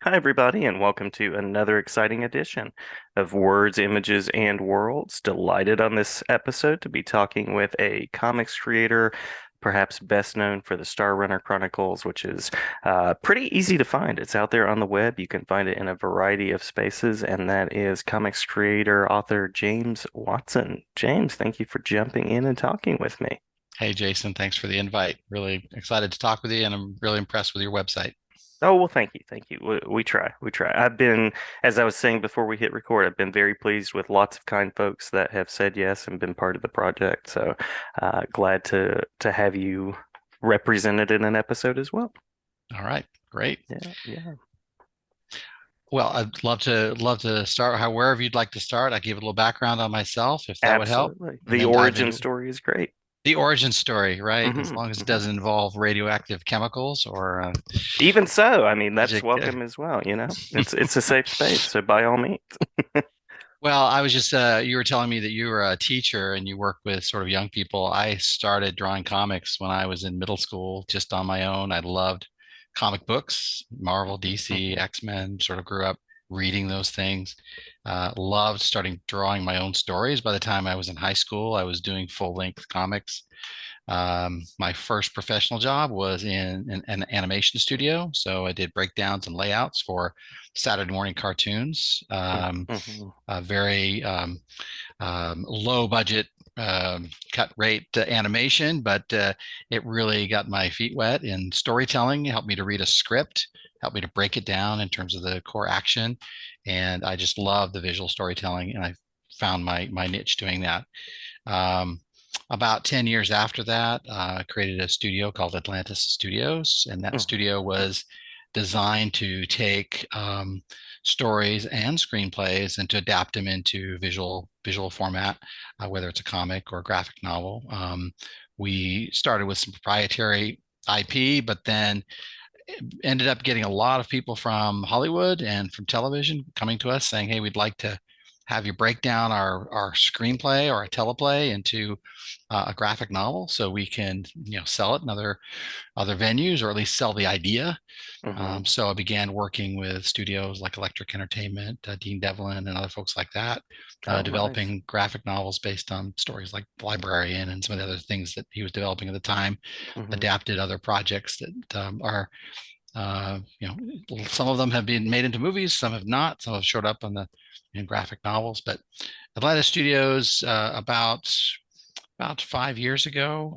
Hi, everybody, and welcome to another exciting edition of Words, Images, and Worlds. Delighted on this episode to be talking with a comics creator, perhaps best known for the Star Runner Chronicles, which is pretty easy to find. It's out there on the web. You can find it in a variety of spaces, and that is comics creator, author James Watson. James, thank you for jumping in and talking with me. Hey, Jason, thanks for the invite. Really excited to talk with you, and I'm really impressed with your website. Oh, well, thank you. Thank you. We try. We try. As I was saying before we hit record, I've been very pleased with lots of kind folks that have said yes and been part of the project. So, glad to have you represented in an episode as well. All right, great. Yeah, yeah. Well, I'd love to start wherever you'd like to start. I give a little background on myself, if that would help, Absolutely. and The then dive origin into story is great. the origin story, right? As Hmm long as it hmm doesn't involve radioactive chemicals or Even so, I mean, that's magic. welcome as well, you know? It's a safe space, so by all means. Well, I was just you were telling me that you were a teacher and you work with sort of young people. I started drawing comics when I was in middle school, just on my own. I loved comic books, Marvel, DC, Hmm X-Men, sort of grew up reading those things. Loved starting drawing my own stories. By the time I was in high school, I was doing full-length comics. My first professional job was in an animation studio. So I did breakdowns and layouts for Saturday morning cartoons. hmm Very low budget cut rate animation, but it really got my feet wet in storytelling. It helped me to read a script, helped me to break it down in terms of the core action. And I just love the visual storytelling, and I found my niche doing that. Um, about 10 years after that, I created a studio called Atlantis Studios, and that hmm studio was designed to take stories and screenplays and to adapt them into visual format, whether it's a comic or a graphic novel. We started with some proprietary IP, but then ended up getting a lot of people from Hollywood and from television coming to us saying, "Hey, we'd like to have you break down our screenplay or a teleplay into a graphic novel, so we can sell it in other venues, or at least sell the idea." hmm So I began working with studios like Electric Entertainment, Dean Devlin, and other folks like that, Oh, nice. developing graphic novels based on stories like The Librarian and some of the other things that he was developing at the time. Hmm Adapted other projects that are some of them have been made into movies, some have not, some have showed up on the in graphic novels. But Atlanta Studios, about 5 years ago,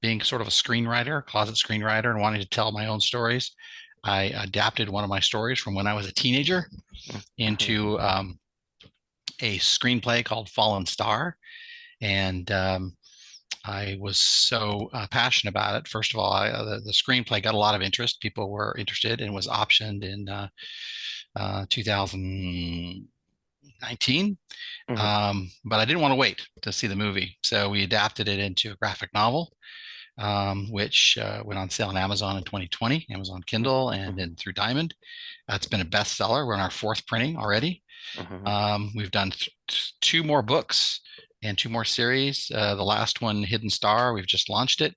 being sort of a screenwriter, closet screenwriter, and wanting to tell my own stories, I adapted one of my stories from when I was a teenager hmm into a screenplay called Fallen Star. And I was so passionate about it. First of all, the screenplay got a lot of interest. People were interested and was optioned in 2019. hmm But I didn't want to wait to see the movie. So we adapted it into a graphic novel, which went on sale on Amazon in 2020, Amazon Kindle, and hmm then through Diamond. It's been a bestseller. We're in our fourth printing already. hmm We've done two more books and two more series. The last one, Hidden Star, we've just launched it.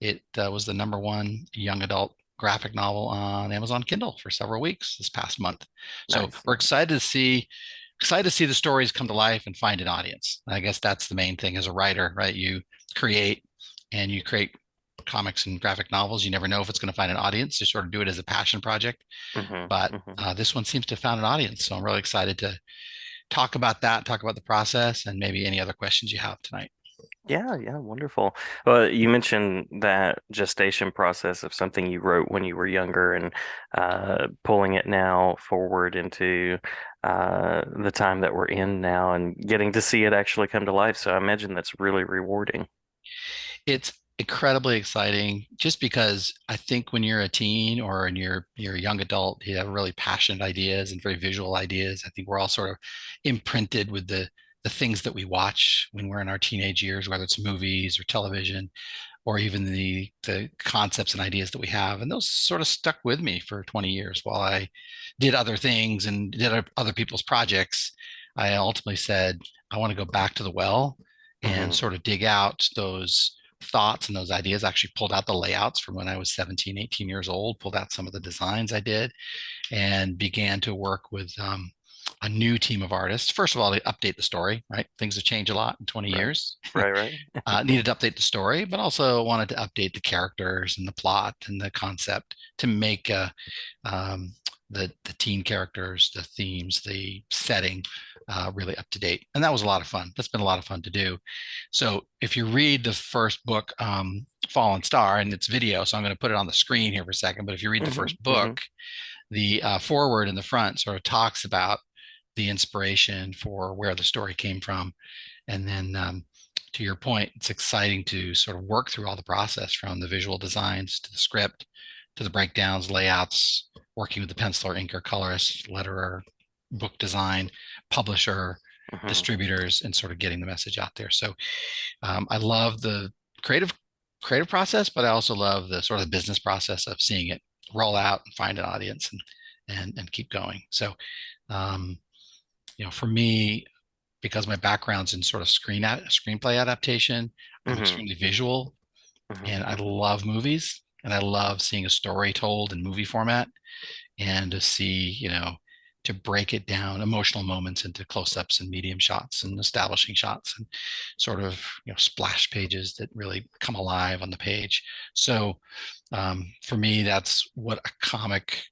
It was the number one young adult graphic novel on Amazon Kindle for several weeks this past month. So Nice, we're nice. excited to see the stories come to life and find an audience. I guess that's the main thing as a writer, right? Create you create comics and graphic novels. You never know if it's going to find an audience. You sort of do it as a passion project, hmm but hmm this one seems to have found an audience. So I'm really excited to talk about that, talk about the process, and maybe any other questions you have tonight. Yeah, yeah, wonderful. Well, you mentioned that gestation process of something you wrote when you were younger and pulling it now forward into the time that we're in now and getting to see it actually come to life. So I imagine that's really rewarding. It's incredibly exciting just because I think when you're a teen or you're a young adult, you have really passionate ideas and very visual ideas. I think we're all sort of imprinted with the things that we watch when we're in our teenage years, whether it's movies or television, or even the concepts and ideas that we have. And those sort of stuck with me for 20 years while I did other things and did other people's projects. I ultimately said, I want to go back to the well and Hmm sort of dig out those thoughts and those ideas. I actually pulled out the layouts from when I was 17, 18 years old, pulled out some of the designs I did, and began to work with a new team of artists. First of all, to update the story, right? Things have changed a lot in 20 Right. years. Right. Right. Needed to update the story, but also wanted to update the characters and the plot and the concept to make um, the teen characters, the themes, the setting really up to date. And that was a lot of fun. That's been a lot of fun to do. So if you read the first book, Fallen Star, and it's video, so I'm going to put it on the screen here for a second. But if you read the Hmm. first Hmm. book, the forward in the front sort of talks about the inspiration for where the story came from. And then to your point, it's exciting to sort of work through all the process from the visual designs to the script to the breakdowns, layouts, working with the penciler, inker, colorist, letterer, book design, publisher, Hmm. distributors, and sort of getting the message out there. So I love the creative creative process, but I also love the sort of the business process of seeing it roll out and find an audience and keep going. So um, for me, because my background's in sort of screenplay adaptation, I'm Hmm. extremely visual Hmm. and I love movies and I love seeing a story told in movie format and to see, to break it down, emotional moments into close-ups and medium shots and establishing shots and sort of, splash pages that really come alive on the page. So for me, that's what a comic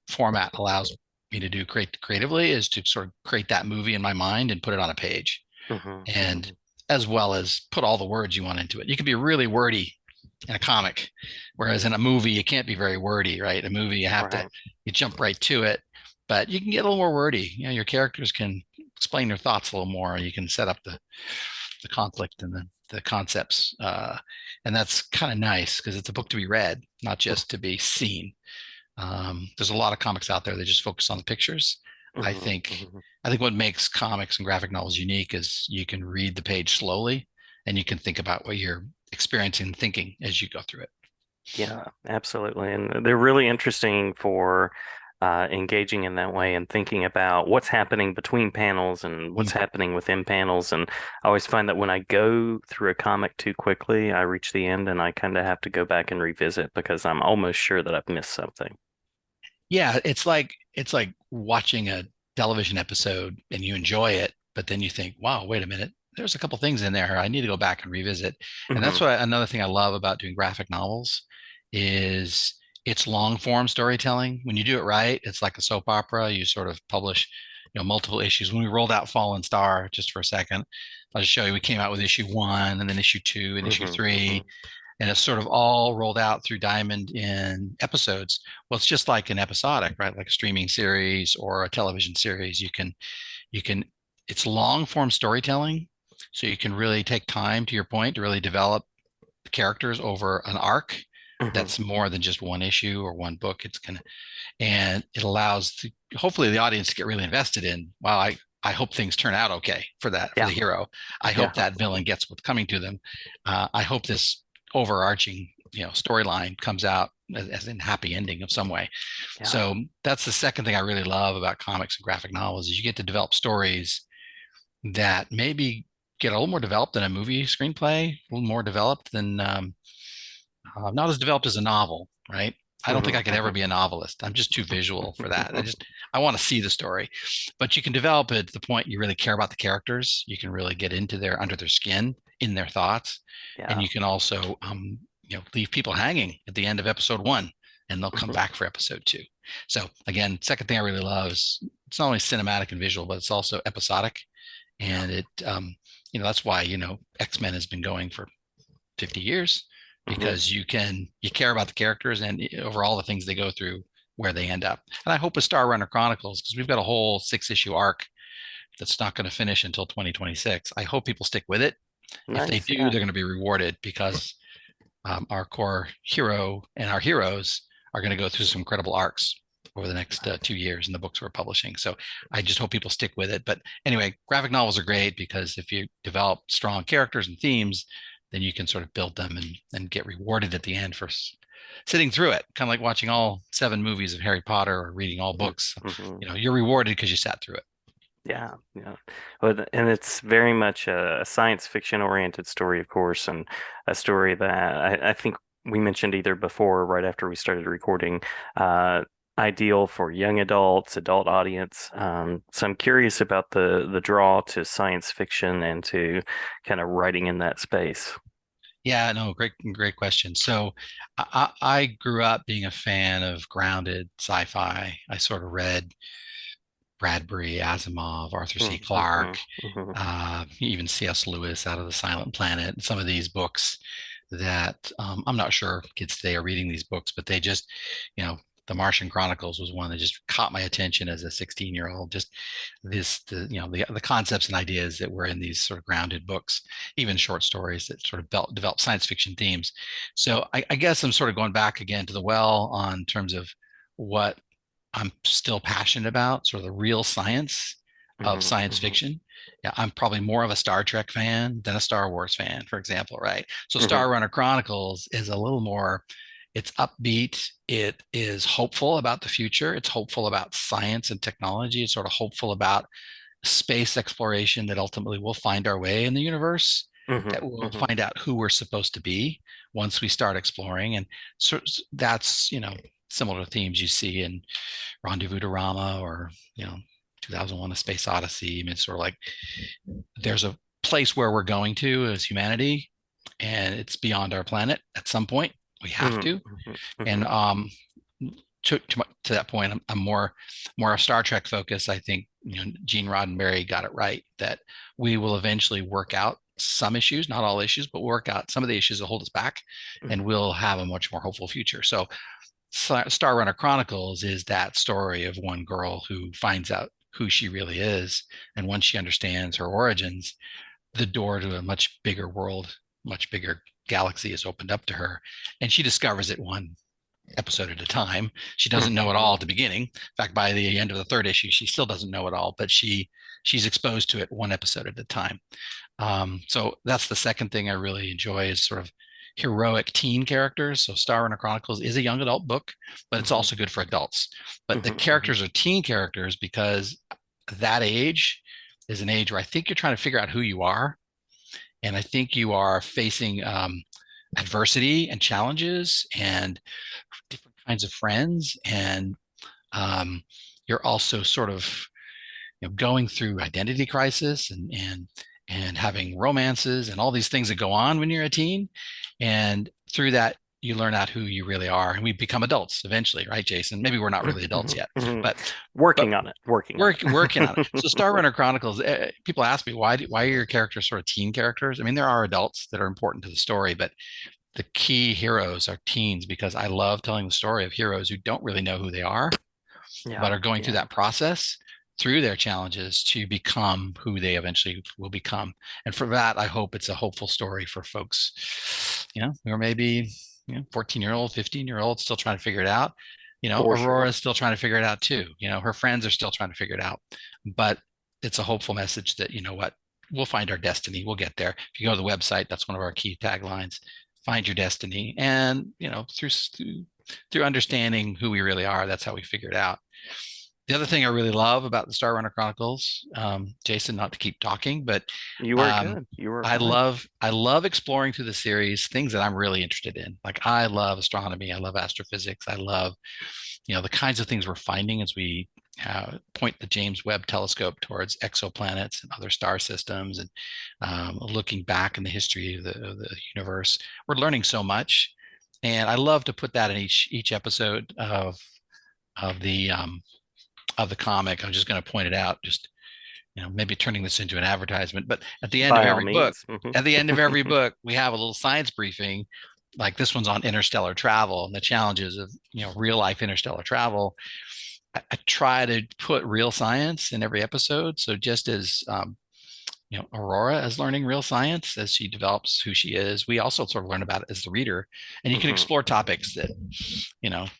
format allows me to do creatively is to sort of create that movie in my mind and put it on a page Hmm. and Hmm. as well as put all the words you want into it. You can be really wordy in a comic, whereas in a movie you can't be very wordy, right? A movie Right. you jump right to it, but you can get a little more wordy. Your characters can explain their thoughts a little more. You can set up the conflict and the concepts, and that's kind of nice because it's a book to be read, not just to be seen. There's a lot of comics out there that just focus on the pictures. I Hmm. think Hmm. I think what makes comics and graphic novels unique is you can read the page slowly and you can think about what you're experiencing and thinking as you go through it. Yeah, absolutely. And they're really interesting for engaging in that way and thinking about what's happening between panels and what's Mm. happening within panels. And I always find that when I go through a comic too quickly, I reach the end and I kind of have to go back and revisit because I'm almost sure that I've missed something. Yeah, it's like watching a television episode and you enjoy it, but then you think, wow, wait a minute, there's a couple things in there I need to go back and revisit. And that's Hmm. what another thing I love about doing graphic novels is it's long form storytelling. When you do it right, it's like a soap opera. You sort of publish, multiple issues. When we rolled out Fallen Star, just for a second, I'll just show you, we came out with issue one and then issue two and issue Hmm. Hmm. three and it's sort of all rolled out through Diamond in episodes. Well, it's just like an episodic, right? Like a streaming series or a television series. You can it's long form storytelling. So you can really take time, to your point, to really develop the characters over an arc Hmm. that's more than just one issue or one book. And it allows hopefully the audience to get really invested in, wow, I hope things turn out okay for Yeah. the hero. I hope Yeah. that villain gets what's coming to them. I hope this overarching storyline comes out as in happy ending of some way. Yeah. So that's the second thing I really love about comics and graphic novels is you get to develop stories that maybe get a little more developed than a movie screenplay, a little more developed than not as developed as a novel, right? I don't think Hmm. I could ever Hmm. be a novelist. I'm just too visual for that. I want to see the story, but you can develop it to the point you really care about the characters. You can really get into their under their skin, in their thoughts, and Yeah. you can also leave people hanging at the end of episode one, and they'll come Hmm. back for episode two. So again, second thing I really love is it's not only cinematic and visual, but it's also episodic, Yeah. and that's why X-Men has been going for 50 years Hmm. because you care about the characters and over all the things they go through where they end up. And I hope with Star Runner Chronicles, because we've got a whole 6-issue arc that's not going to finish until 2026. I hope people stick with it. If they Nice. do, Yeah. they're going to be rewarded because our core hero and our heroes are going to go through some incredible arcs over the next 2 years in the books we're publishing. So I just hope people stick with it. But anyway, graphic novels are great because if you develop strong characters and themes, then you can sort of build them and get rewarded at the end for sitting through it. Kind of like watching all 7 movies of Harry Potter or reading all books. Hmm. You're rewarded because you sat through it. Yeah, yeah. And it's very much a science fiction oriented story, of course, and a story that I think we mentioned either before or right after we started recording, uh, ideal for young adults, adult audience. So I'm curious about the draw to science fiction and to kind of writing in that space. Yeah, no, great question. So I grew up being a fan of grounded sci-fi. I sort of read Bradbury, Asimov, Arthur C. Mm-hmm, Clarke, hmm even C.S. Lewis out of the Silent Planet, some of these books that I'm not sure kids today are reading these books, but they just, you know, the Martian Chronicles was one that just caught my attention as a 16-year-old. Just the concepts and ideas that were in these sort of grounded books, even short stories that sort of develop science fiction themes. So I guess I'm sort of going back again to the well on terms of what I'm still passionate about, sort of the real science of hmm science hmm fiction. Yeah, I'm probably more of a Star Trek fan than a Star Wars fan, for example, right? So hmm Star Runner Chronicles is a little more, it's upbeat, it is hopeful about the future, it's hopeful about science and technology, it's sort of hopeful about space exploration that ultimately we'll find our way in the universe, hmm that we'll hmm find out who we're supposed to be once we start exploring. And so that's, similar to themes you see in Rendezvous to Rama or 2001: A Space Odyssey. I mean, it's sort of like there's a place where we're going to as humanity, and it's beyond our planet at some point. We have hmm to, hmm hmm and to that point, I'm more a Star Trek focus. I think Gene Roddenberry got it right that we will eventually work out some issues, not all issues, but work out some of the issues that hold us back, and hmm we'll have a much more hopeful future. So Star Runner Chronicles is that story of one girl who finds out who she really is. And once she understands her origins, the door to a much bigger world, much bigger galaxy is opened up to her. And she discovers it one episode at a time. She doesn't know it all hmm at the beginning. In fact, by the end of the third issue, she still doesn't know it all, but she's exposed to it one episode at a time. So that's the second thing I really enjoy is sort of heroic teen characters. So Star Runner Chronicles is a young adult book, but it's hmm also good for adults. But the hmm characters are teen characters because that age is an age where I think you're trying to figure out who you are. And I think you are facing adversity and challenges and different kinds of friends. And um, you're also sort of going through identity crisis and having romances and all these things that go on when you're a teen. And through that, you learn out who you really are, and we become adults eventually, right, Jason? Maybe we're not really adults hmm yet, hmm but but Working on it, working on working on it. it. So Star Runner Chronicles, people ask me why are your characters sort of teen characters? I mean, there are adults that are important to the story, but the key heroes are teens because I love telling the story of heroes who don't really know who they are Yeah, but are going through yeah. that process through their challenges to become who they eventually will become. And for that, I hope it's a hopeful story for folks, who are maybe 14-year-old, 15-year-old still trying to figure it out. For Aurora sure. is still trying to figure it out too. Her friends are still trying to figure it out. But it's a hopeful message that, what, we'll find our destiny. We'll get there. If you go to the website, that's one of our key taglines. Find your destiny. And, through understanding who we really are, that's how we figure it out. The other thing I really love about the Star Runner Chronicles, Jason, not to keep talking, but You are um, good. You are I fine. love I love exploring through the series things that I'm really interested in. Like I love astronomy, I love astrophysics, I love the kinds of things we're finding as we point the James Webb Telescope towards exoplanets and other star systems, and looking back in the history of the universe. We're learning so much, and I love to put that in each episode of the of the comic. I'm just going to point it out, just maybe turning this into an advertisement. But By all means. at the end of every book, we have a little science briefing. Like this one's on interstellar travel and the challenges of real life interstellar travel. I try to put real science in every episode. So just as Aurora is learning real science as she develops who she is, we also sort of learn about it as the reader, and you can hmm explore topics that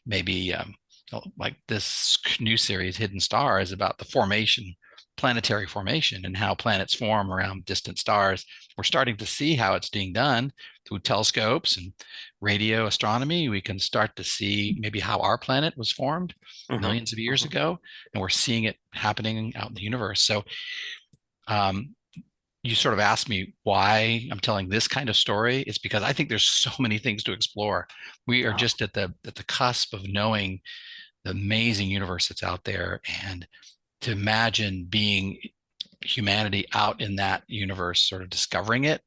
maybe like this new series, Hidden Star, is about the formation planetary formation and how planets form around distant stars. We're starting to see how it's being done through telescopes and radio astronomy. We can start to see maybe how our planet was formed Hmm. millions of years Hmm. ago, and we're seeing it happening out in the universe. So um, you sort of asked me why I'm telling this kind of story. It's because I think there's so many things to explore. We are Yeah. just at the cusp of knowing the amazing universe that's out there, and to imagine being humanity out in that universe, sort of discovering it.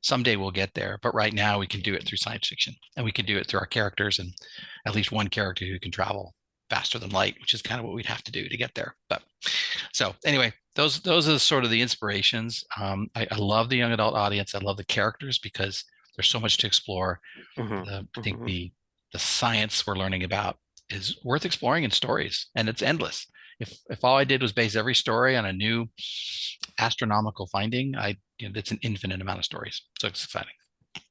Someday we'll get there, but right now we can do it through science fiction, and we can do it through our characters, and at least one character who can travel faster than light, which is kind of what we'd have to do to get there. But so anyway, those are sort of the inspirations. I love the young adult audience. I love the characters because there's so much to explore. Hmm. I think Hmm. the science we're learning about is worth exploring in stories, and it's endless. If all I did was base every story on a new astronomical finding, it's an infinite amount of stories. So it's exciting.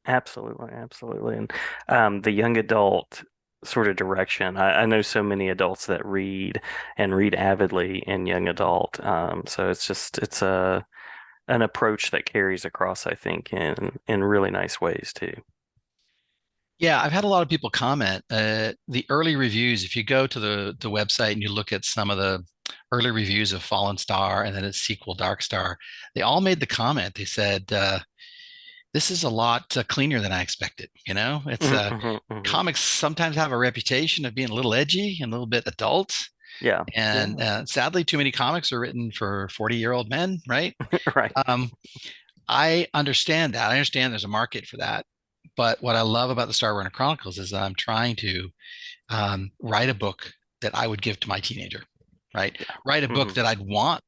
Absolutely, absolutely. And the young adult sort of direction. I know so many adults that read and read avidly in young adult. So it's a an approach that carries across, I think, in really nice ways too. Yeah, I've had a lot of people comment. The early reviews, if you go to the website and you look at some of the early reviews of Fallen Star and then its sequel, Dark Star, they all made the comment. They said, this is a lot cleaner than I expected. It's Hmm. Hmm. Hmm. comics sometimes have a reputation of being a little edgy and a little bit adult. Yeah, And yeah, sadly, too many comics are written for 40-year-old men, right? right. Um, I understand that. I understand there's a market for that. But what I love about the Star Runner Chronicles is that I'm trying to write a book that I would give to my teenager, right? Yeah. Write a book Hmm. that I'd want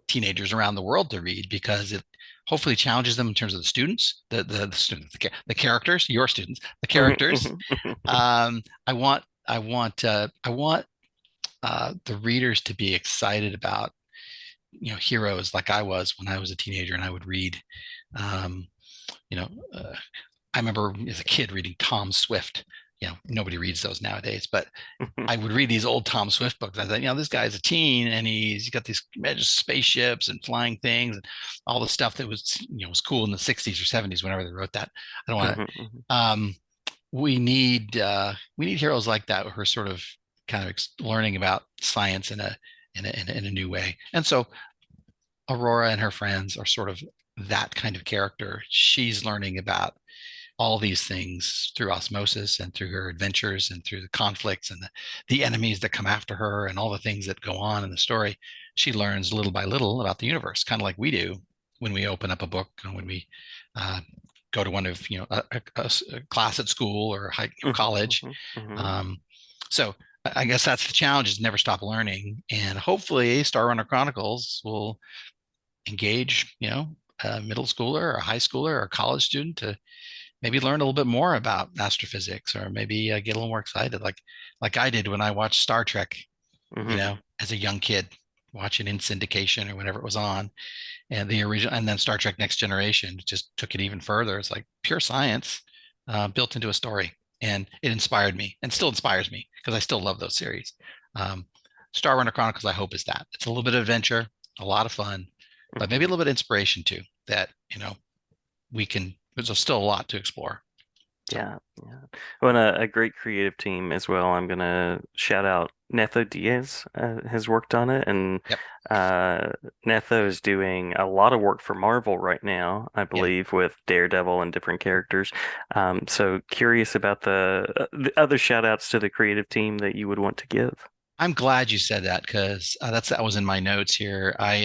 teenagers around the world to read because it hopefully challenges them in terms of the students, the students, the characters, your students, the Hmm. characters. Hmm. I want the readers to be excited about heroes like I was when I was a teenager, and I would read. Um, you know, I remember as a kid reading Tom Swift. Nobody reads those nowadays, but I would read these old Tom Swift books. I thought, this guy's a teen and he's got these spaceships and flying things and all the stuff that was cool in the 60s or 70s whenever they wrote that. I don't want Hmm. to. We need heroes like that who are sort of kind of learning about science in a new way. And so Aurora and her friends are sort of that kind of character. She's learning about all these things through osmosis and through her adventures and through the conflicts and the enemies that come after her and all the things that go on in the story. She learns little by little about the universe, kind of like we do when we open up a book and when we uh, go to one of a class at school or college. Hmm. Hmm. Um, so I guess that's the challenge: is never stop learning, and hopefully, Star Runner Chronicles will engage a middle schooler or a high schooler or a college student to maybe learn a little bit more about astrophysics, or maybe get a little more excited, like I did when I watched Star Trek, Hmm. as a young kid, watching in syndication or whenever it was on, and the original, and then Star Trek Next Generation just took it even further. It's like pure science built into a story, and it inspired me, and still inspires me because I still love those series. Um, Star Runner Chronicles, I hope, is that it's a little bit of adventure, a lot of fun, but maybe a Hmm. little bit of inspiration too. That we can. There's still a lot to explore. So, Yeah, yeah. Well, and a great creative team as well. I'm gonna shout out Netho Diaz has worked on it, and yep, uh, Netho is doing a lot of work for Marvel right now, I yeah. believe, with Daredevil and different characters. So curious about the other shout outs to the creative team that you would want to give. I'm glad you said that because that was in my notes here. We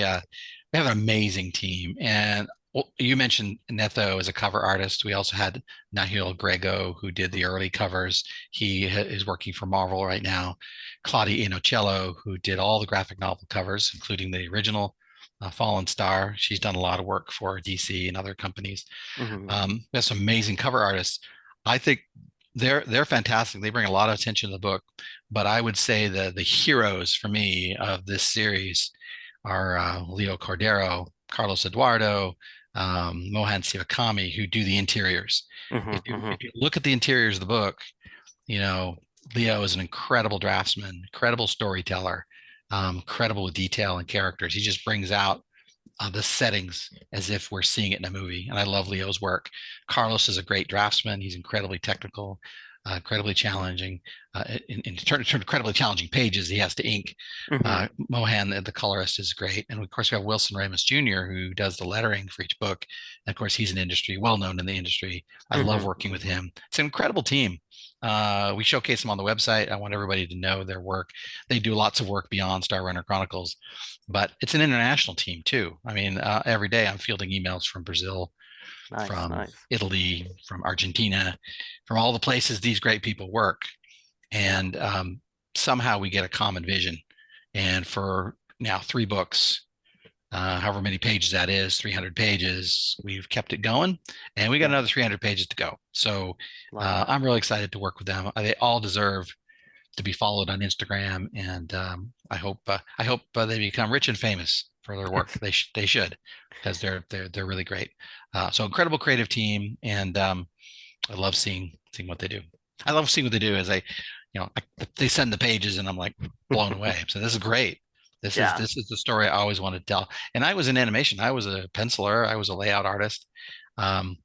have an amazing team, and well, you mentioned Netho as a cover artist. We also had Nahil Grego, who did the early covers. He is working for Marvel right now. Claudia Inocello, who did all the graphic novel covers, including the original Fallen Star. She's done a lot of work for DC and other companies. Hmm. We have some amazing cover artists. I think they're fantastic. They bring a lot of attention to the book. But I would say the heroes for me of this series are Leo Cordero, Carlos Eduardo, Mohan Sivakami, who do the interiors. Hmm. Hmm. If you look at the interiors of the book, you know Leo is an incredible draftsman, incredible storyteller. incredible with detail and characters. He just brings out the settings as if we're seeing it in a movie. And I love Leo's work. Carlos is a great draftsman. He's incredibly technical, incredibly challenging. In turn, incredibly challenging pages he has to ink. Hmm. Mohan, the colorist, is great. And of course, we have Wilson Ramos Jr., who does the lettering for each book. And of course, he's well known in the industry. I love Hmm. working with him. It's an incredible team. We showcase them on the website. I want everybody to know their work. They do lots of work beyond Star Runner Chronicles, but it's an international team too. I mean, every day I'm fielding emails from Brazil, Nice, from nice. Italy, from Argentina, from all the places these great people work. Yeah. And somehow we get a common vision. And for now, 3 books, however many pages that is, 300 pages, we've kept it going. And we got Yeah. another 300 pages to go. So Love it. I'm really excited to work with them. They all deserve to be followed on Instagram, and I hope they become rich and famous for their work. They should, because they're really great. So incredible creative team, and I love seeing what they do. I love seeing what they do as they send the pages, and I'm like blown away. So this is great. This is Yeah. this is the story I always wanted to tell. And I was in animation. I was a penciler. I was a layout artist, um,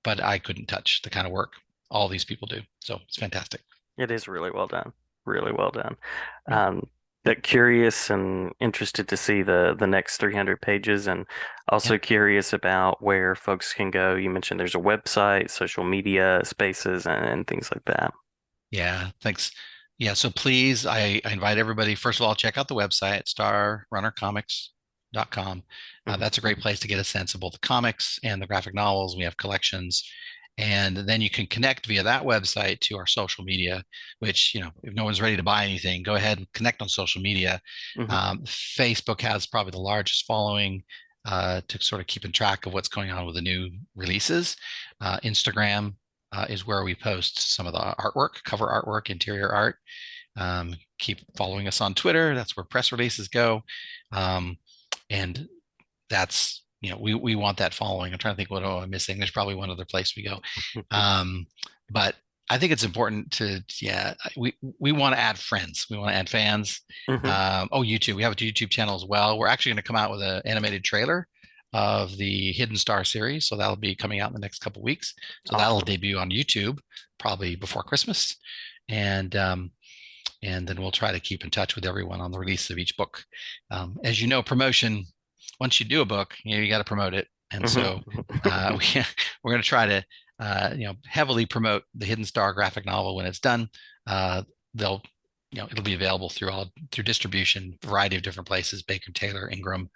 but I couldn't touch the kind of work all these people do. So it's fantastic. It is really well done. Really well done. Yeah. Um, that curious and interested to see the next 300 pages, and Yeah. also curious about where folks can go. You mentioned there's a website, social media spaces, and things like that. Yeah, thanks. Yeah, so please, I invite everybody, first of all, check out the website, starrunnercomics.com. Mhm. That's a great place to get a sense of both the comics and the graphic novels. We have collections. And then you can connect via that website to our social media, which, if no one's ready to buy anything, go ahead and connect on social media. Mhm. Facebook has probably the largest following to sort of keeping track of what's going on with the new releases. Instagram is where we post some of the artwork, cover artwork, interior art. Keep following us on Twitter. That's where press releases go. Um, and that's, we want that following. I'm trying to think what I'm missing. There's probably one other place we go. Um, but I think it's important to, yeah, we want to add friends. We want to add fans. Mhm. YouTube. We have a YouTube channel as well. We're actually going to come out with an animated trailer of the Hidden Star series. So that'll be coming out in the next couple of weeks. So that'll Awesome. debut on YouTube probably before Christmas. And and then we'll try to keep in touch with everyone on the release of each book. As you know, promotion, once you do a book, you got to promote it. And Mhm. so we're going to try to, heavily promote the Hidden Star graphic novel when it's done. They'll, it'll be available through distribution, variety of different places, Baker Taylor, Ingram,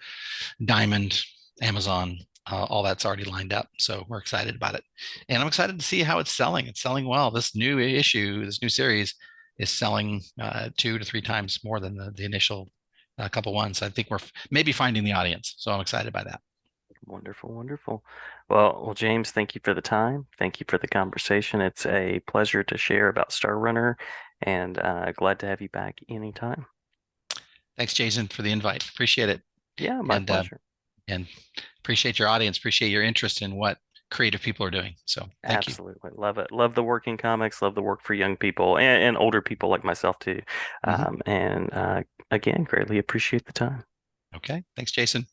Diamond, Amazon, all that's already lined up. So we're excited about it. And I'm excited to see how it's selling. It's selling well. This new issue, this new series is selling 2 to 3 times more than the initial couple ones. I think we're maybe finding the audience. So I'm excited by that. Wonderful, wonderful. Well, James, thank you for the time. Thank you for the conversation. It's a pleasure to share about Star Runner, and glad to have you back anytime. Thanks, Jason, for the invite. Appreciate it. Yeah, my And pleasure. and appreciate your audience, appreciate your interest in what creative people are doing. So thank you. Absolutely. Love it. Love the work in comics, love the work for young people and older people like myself too. Mhm. And again, greatly appreciate the time. Okay. Thanks, Jason.